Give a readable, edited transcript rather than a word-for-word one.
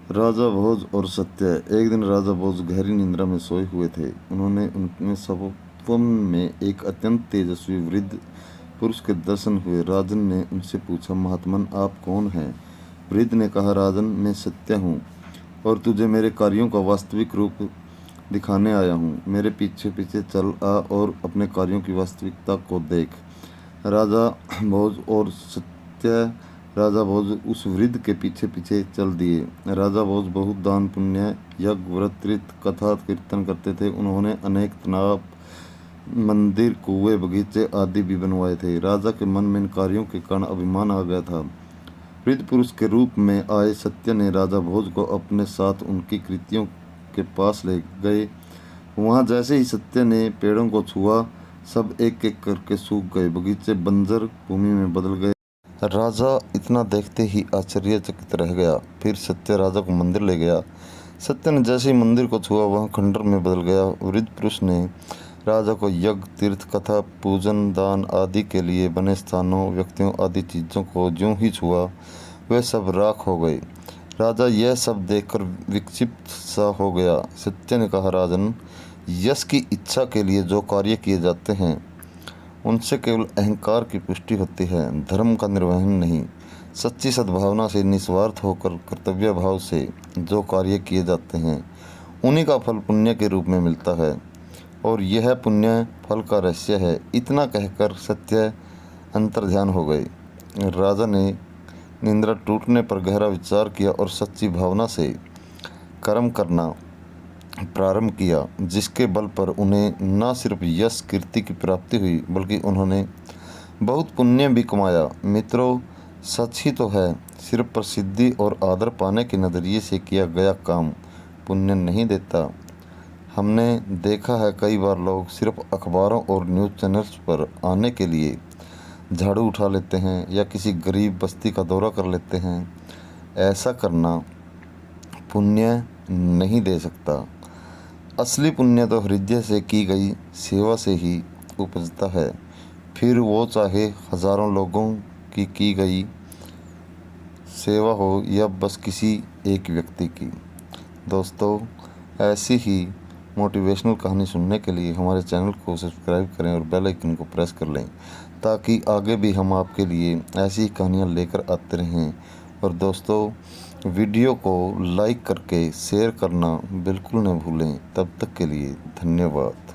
राजा भोज और सत्य। एक दिन राजा भोज गहरी निद्रा में सोए हुए थे। उन्हें स्वप्न में एक अत्यंत तेजस्वी वृद्ध पुरुष के दर्शन हुए। राजन ने उनसे पूछा, महात्मन आप कौन हैं? वृद्ध ने कहा, राजन मैं सत्य हूँ और तुझे मेरे कार्यों का वास्तविक रूप दिखाने आया हूँ। मेरे पीछे पीछे चल आ और अपने कार्यों की वास्तविकता को देख। राजा भोज और सत्य राजा भोज उस वृद्ध के पीछे पीछे चल दिए। राजा भोज बहुत दान पुण्य, यज्ञ, व्रत, तीर्थ, कथा कीर्तन करते थे। उन्होंने अनेक तालाब, मंदिर, कुएं, बगीचे आदि भी बनवाए थे। राजा के मन में इन कार्यों के कारण अभिमान आ गया था। वृद्ध पुरुष के रूप में आए सत्य ने राजा भोज को अपने साथ उनकी कृतियों के पास ले गए। वहां जैसे ही सत्य ने पेड़ों को छुआ, सब एक एक करके सूख गए। बगीचे बंजर भूमि में बदल गए। राजा इतना देखते ही आश्चर्यचकित रह गया। फिर सत्य राजा को मंदिर ले गया। सत्य ने जैसे ही मंदिर को छुआ, वह खंडर में बदल गया। वृद्ध पुरुष ने राजा को यज्ञ, तीर्थ, कथा, पूजन, दान आदि के लिए बने स्थानों, व्यक्तियों आदि चीज़ों को ज्यों ही छुआ, वे सब राख हो गए। राजा यह सब देखकर विक्षिप्त सा हो गया। सत्य ने कहा, राजन, यश की इच्छा के लिए जो कार्य किए जाते हैं उनसे केवल अहंकार की पुष्टि होती है, धर्म का निर्वहन नहीं। सच्ची सद्भावना से, निस्वार्थ होकर, कर्तव्य भाव से जो कार्य किए जाते हैं उन्हीं का फल पुण्य के रूप में मिलता है और यह पुण्य फल का रहस्य है। इतना कहकर सत्य अंतर्ध्यान हो गए। राजा ने निंद्रा टूटने पर गहरा विचार किया और सच्ची भावना से कर्म करना प्रारंभ किया, जिसके बल पर उन्हें न सिर्फ यश कीर्ति की प्राप्ति हुई बल्कि उन्होंने बहुत पुण्य भी कमाया। मित्रों, सच ही तो है, सिर्फ प्रसिद्धि और आदर पाने के नज़रिए से किया गया काम पुण्य नहीं देता। हमने देखा है कई बार लोग सिर्फ अखबारों और न्यूज़ चैनल्स पर आने के लिए झाड़ू उठा लेते हैं या किसी गरीब बस्ती का दौरा कर लेते हैं। ऐसा करना पुण्य नहीं दे सकता। असली पुण्य तो हृदय से की गई सेवा से ही उपजता है, फिर वो चाहे हजारों लोगों की गई सेवा हो या बस किसी एक व्यक्ति की। दोस्तों, ऐसी ही मोटिवेशनल कहानी सुनने के लिए हमारे चैनल को सब्सक्राइब करें और बेल आइकन को प्रेस कर लें, ताकि आगे भी हम आपके लिए ऐसी कहानियाँ लेकर आते रहें। और दोस्तों, वीडियो को लाइक करके शेयर करना बिल्कुल न भूलें। तब तक के लिए धन्यवाद।